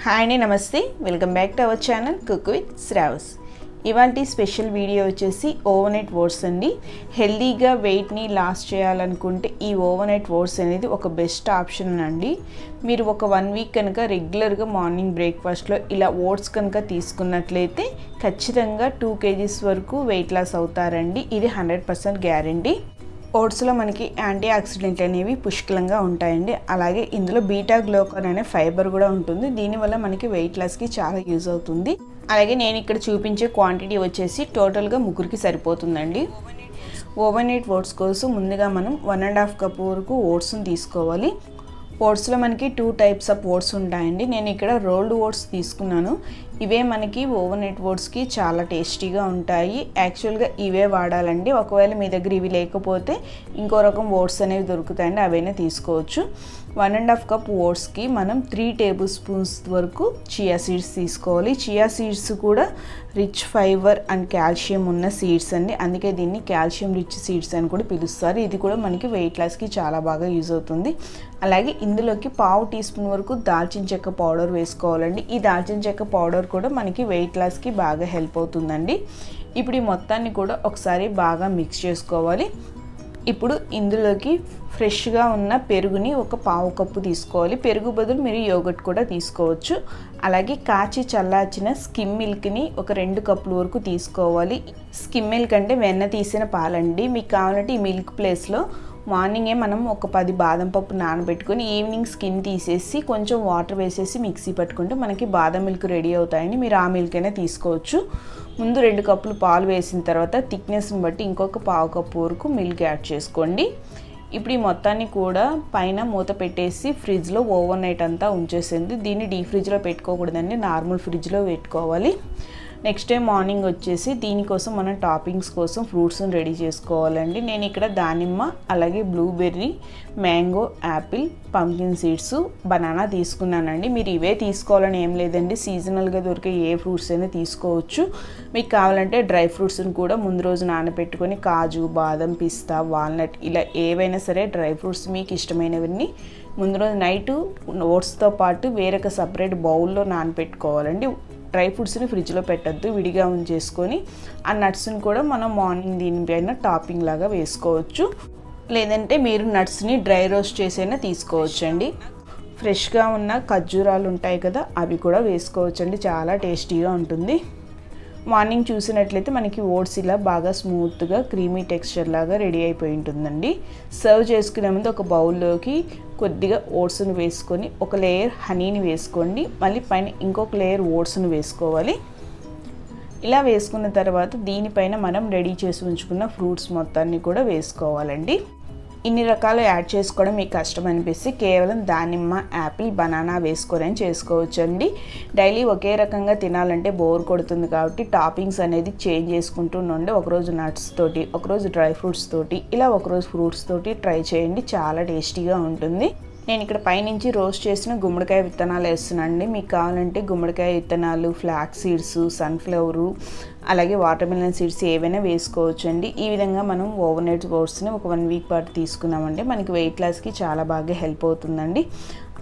Hi అండి, నమస్తే. Welcome back to our channel cook with Shravas. ఇవాల్టి స్పెషల్ వీడియో వచ్చేసి ఓవర్నైట్ ఓట్స్ అండి. హెల్దీగా వెయిట్ని లాస్ చేయాలనుకుంటే ఈ ఓవర్నైట్ ఓట్స్ అనేది ఒక బెస్ట్ ఆప్షన్ అండి. మీరు ఒక 1 వీక్ కనుక రెగ్యులర్గా మార్నింగ్ బ్రేక్ఫాస్ట్లో ఇలా ఓట్స్ కనుక తీసుకున్నట్లయితే ఖచ్చితంగా 2 kgs వరకు వెయిట్ లాస్ అవుతారండి. ఇది 100% గ్యారంటీ. ఓట్స్లో మనకి యాంటీ ఆక్సిడెంట్లు అనేవి పుష్కలంగా ఉంటాయండి. అలాగే ఇందులో బీటా గ్లూకాన్ అనే ఫైబర్ కూడా ఉంటుంది. దీనివల్ల మనకి వెయిట్ లాస్కి చాలా యూజ్ అవుతుంది. అలాగే నేను ఇక్కడ చూపించే క్వాంటిటీ వచ్చేసి టోటల్గా 3కి సరిపోతుందండి. ఓవర్నైట్ ఓట్స్ కోసం ముందుగా మనం 1.5 కప్ వరకు ఓట్స్ని తీసుకోవాలి. ఓట్స్లో మనకి 2 టైప్స్ ఆఫ్ ఓట్స్ ఉంటాయండి. నేను ఇక్కడ రోల్డ్ ఓట్స్ తీసుకున్నాను. ఇవే మనకి ఓవర్నైట్ ఓట్స్కి చాలా టేస్టీగా ఉంటాయి. యాక్చువల్గా ఇవే వాడాలండి. ఒకవేళ మీ దగ్గర ఇవి లేకపోతే ఇంకో రకం ఓట్స్ అనేవి దొరుకుతాయండి, అవైనా తీసుకోవచ్చు. 1.5 కప్ ఓట్స్కి మనం 3 టేబుల్ స్పూన్స్ వరకు చియా సీడ్స్ తీసుకోవాలి. చియా సీడ్స్ కూడా రిచ్ ఫైబర్ అండ్ కాల్షియం ఉన్న సీడ్స్ అండి. అందుకే దీన్ని కాల్షియం రిచ్ సీడ్స్ అని కూడా పిలుస్తారు. ఇది కూడా మనకి వెయిట్ లాస్కి చాలా బాగా యూజ్ అవుతుంది. అలాగే ఇందులోకి 1/2 టీ స్పూన్ వరకు దాల్చిన చెక్క పౌడర్ వేసుకోవాలండి. ఈ దాల్చిన చెక్క పౌడర్ కూడా మనకి వెయిట్ లాస్కి బాగా హెల్ప్ అవుతుందండి. ఇప్పుడు ఈ మొత్తాన్ని కూడా ఒకసారి బాగా మిక్స్ చేసుకోవాలి. ఇప్పుడు ఇందులోకి ఫ్రెష్గా ఉన్న పెరుగుని ఒక 1/2 కప్పు తీసుకోవాలి. పెరుగు బదులు మీరు యోగర్ట్ కూడా తీసుకోవచ్చు. అలాగే కాచి చల్లార్చిన స్కిమ్ మిల్క్ని ఒక 2 కప్పుల వరకు తీసుకోవాలి. స్కిమ్ మిల్క్ అంటే వెన్న తీసిన పాలండి. మీకు కావాలంటే ఈ మిల్క్ ప్లేస్లో మార్నింగే మనం ఒక 10 బాదం పప్పు నానబెట్టుకొని ఈవినింగ్ స్కిన్ తీసేసి కొంచెం వాటర్ వేసేసి మిక్సీ పట్టుకుంటే మనకి బాదం మిల్క్ రెడీ అవుతాయండి. మీరు ఆ మిల్క్ అయినా తీసుకోవచ్చు. ముందు 2 కప్పులు పాలు వేసిన తర్వాత థిక్నెస్ని బట్టి ఇంకొక 1/2 కప్పు వరకు మిల్క్ యాడ్ చేసుకోండి. ఇప్పుడు ఈ మొత్తాన్ని కూడా పైన మూత పెట్టేసి ఫ్రిడ్జ్లో ఓవర్ నైట్ అంతా ఉంచేసింది. దీన్ని డీప్ ఫ్రిడ్జ్లో పెట్టుకోకూడదండి, నార్మల్ ఫ్రిడ్జ్లో పెట్టుకోవాలి. నెక్స్ట్ డే మార్నింగ్ వచ్చేసి దీనికోసం మనం టాపింగ్స్ కోసం ఫ్రూట్స్ని రెడీ చేసుకోవాలండి. నేను ఇక్కడ దానిమ్మ, అలాగే blueberry, mango, Apple, pumpkin seeds, banana తీసుకున్నానండి. మీరు ఇవే తీసుకోవాలని ఏం లేదండి. సీజనల్గా దొరికే ఏ ఫ్రూట్స్ అయినా తీసుకోవచ్చు. మీకు కావాలంటే డ్రై ఫ్రూట్స్ని కూడా ముందు రోజు నానబెట్టుకొని కాజు, బాదం, పిస్తా, వాల్నట్ ఇలా ఏవైనా సరే డ్రై ఫ్రూట్స్ మీకు ఇష్టమైనవన్నీ ముందు రోజు నైటు ఓట్స్తో పాటు వేరొక సపరేట్ బౌల్లో నానబెట్టుకోవాలండి. డ్రై ఫ్రూట్స్ని ఫ్రిడ్జ్లో పెట్టద్దు, విడిగా ఉంచేసుకొని ఆ నట్స్ని కూడా మనం మార్నింగ్ దీనిపైన టాపింగ్ లాగా వేసుకోవచ్చు. లేదంటే మీరు నట్స్ని డ్రై రోస్ట్ చేసైనా తీసుకోవచ్చండి. ఫ్రెష్గా ఉన్న ఖర్జూరాలు ఉంటాయి కదా, అవి కూడా వేసుకోవచ్చండి. చాలా టేస్టీగా ఉంటుంది. మార్నింగ్ చూసినట్లయితే మనకి ఓట్స్ ఇలా బాగా స్మూత్గా క్రీమీ టెక్స్చర్ లాగా రెడీ అయిపోయి ఉంటుందండి. సర్వ్ చేసుకునే ముందు ఒక బౌల్లోకి కొద్దిగా ఓట్స్ని వేసుకొని ఒక లేయర్ హనీని వేసుకోండి. మళ్ళీ పైన ఇంకొక లేయర్ ఓట్స్ని వేసుకోవాలి. ఇలా వేసుకున్న తర్వాత దీనిపైన మనం రెడీ చేసి ఉంచుకున్న ఫ్రూట్స్ మొత్తాన్ని కూడా వేసుకోవాలండి. ఇన్ని రకాలు యాడ్ చేసుకోవడం మీకు కష్టం అనిపిస్తే కేవలం దానిమ్మ, యాపిల్, బనానా వేసుకొని చేసుకోవచ్చండి. డైలీ ఒకే రకంగా తినాలంటే బోర్ కొడుతుంది కాబట్టి టాపింగ్స్ అనేది చేంజ్ చేసుకుంటూ ఉండే ఒకరోజు నట్స్ తోటి, ఒకరోజు డ్రై ఫ్రూట్స్ తోటి, ఇలా ఒకరోజు ఫ్రూట్స్ తోటి ట్రై చేయండి. చాలా టేస్టీగా ఉంటుంది. నేను ఇక్కడ పైనుంచి రోస్ట్ చేసిన గుమ్మడికాయ విత్తనాలు వేస్తున్నానండి. మీకు కావాలంటే గుమ్మడికాయ విత్తనాలు, ఫ్లాక్స్ సీడ్స్, సన్ఫ్లవరు, అలాగే వాటర్ మిలన్ సీడ్స్ ఏవైనా వేసుకోవచ్చు అండి. ఈ విధంగా మనం ఓవర్నైట్ ఓట్స్ని ఒక 1 వీక్ పాటు తీసుకున్నామంటే మనకి వెయిట్ లాస్కి చాలా బాగా హెల్ప్ అవుతుందండి.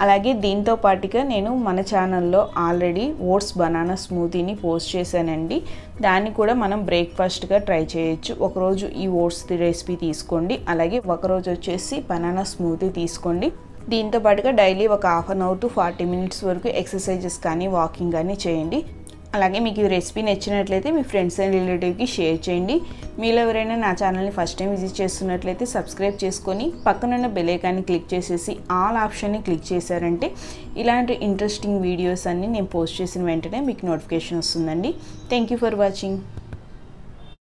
అలాగే దీంతో పాటుగా నేను మన ఛానల్లో ఆల్రెడీ ఓట్స్ బనానా స్మూతీని పోస్ట్ చేశానండి. దాన్ని కూడా మనం బ్రేక్ఫాస్ట్గా ట్రై చేయొచ్చు. ఒకరోజు ఈ ఓట్స్ రెసిపీ తీసుకోండి, అలాగే ఒకరోజు వచ్చేసి బనానా స్మూతీ తీసుకోండి. దీంతో పాటుగా డైలీ ఒక 1/2 అవర్ to 40 minutes వరకు ఎక్సర్సైజెస్ కానీ వాకింగ్ కానీ చేయండి. అలాగే మీకు ఈ రెసిపీ నచ్చినట్లయితే మీ ఫ్రెండ్స్ అండ్ రిలేటివ్కి షేర్ చేయండి. మీలో ఎవరైనా నా ఛానల్ని ఫస్ట్ టైం విజిట్ చేస్తున్నట్లయితే సబ్స్క్రైబ్ చేసుకొని పక్కనున్న బెల్ ఐకాన్ని క్లిక్ చేసేసి ఆల్ ఆప్షన్ని క్లిక్ చేశారంటే ఇలాంటి ఇంట్రెస్టింగ్ వీడియోస్ అన్నీ నేను పోస్ట్ చేసిన వెంటనే మీకు నోటిఫికేషన్ వస్తుందండి. Thank you for watching.